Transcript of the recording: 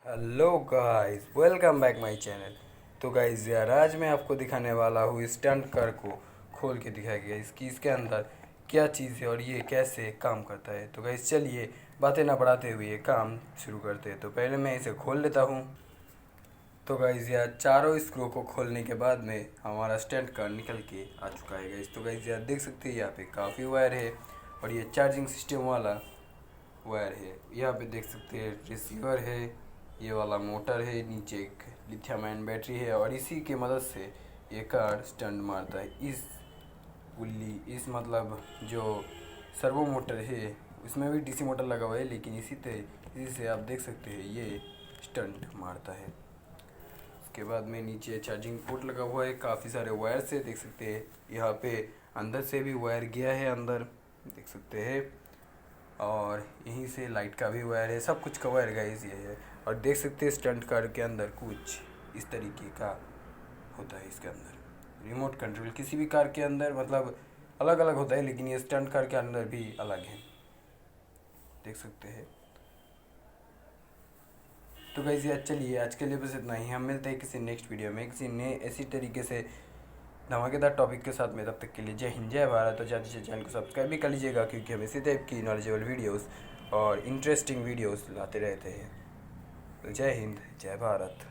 Hello guys, welcome back my channel. तो guys यार, आज मैं आपको दिखाने वाला हूँ स्टंट कार को खोल के दिखाया गया इसके अंदर क्या चीज़ है और ये कैसे काम करता है। तो गाइस चलिए बातें ना बढ़ाते हुए ये काम शुरू करते हैं। तो पहले मैं इसे खोल लेता हूँ। तो गाइस यार, चारों स्क्रू को खोलने के बाद में हमारा स्टंट कार निकल के आ चुका है गाइस। तो गाइस यार, देख सकते हैं यहाँ पे काफ़ी वायर है और ये चार्जिंग सिस्टम वाला वायर है। यहाँ पे देख सकते हैं रिसीवर है, ये वाला मोटर है, नीचे एक लिथियम आयन बैटरी है और इसी के मदद से ये कार स्टंट मारता है। इस मतलब जो सर्वो मोटर है उसमें भी डीसी मोटर लगा हुआ है, लेकिन इसी से आप देख सकते हैं ये स्टंट मारता है। उसके बाद में नीचे चार्जिंग पोर्ट लगा हुआ है, काफ़ी सारे वायर से देख सकते हैं। यहाँ पे अंदर से भी वायर गया है, अंदर देख सकते हैं। और यहीं से लाइट का भी वायर है, सब कुछ का वायर गाइस ये है। और देख सकते हैं स्टंट कार के अंदर कुछ इस तरीके का होता है। इसके अंदर रिमोट कंट्रोल किसी भी कार के अंदर मतलब अलग अलग होता है, लेकिन ये स्टंट कार के अंदर भी अलग है, देख सकते हैं। तो गाइस यार, चलिए आज के लिए बस इतना ही। हम मिलते हैं किसी नेक्स्ट वीडियो में किसी नए ऐसी तरीके से धमाकेदार टॉपिक के साथ में। तब तक के लिए जय हिंद जय भारत। तो जल्दी से चैनल को सब्सक्राइब भी कर लीजिएगा, क्योंकि हम इसी टाइप की नॉलेजेबल वीडियोस और इंटरेस्टिंग वीडियोस लाते रहते हैं। तो जय हिंद जय भारत।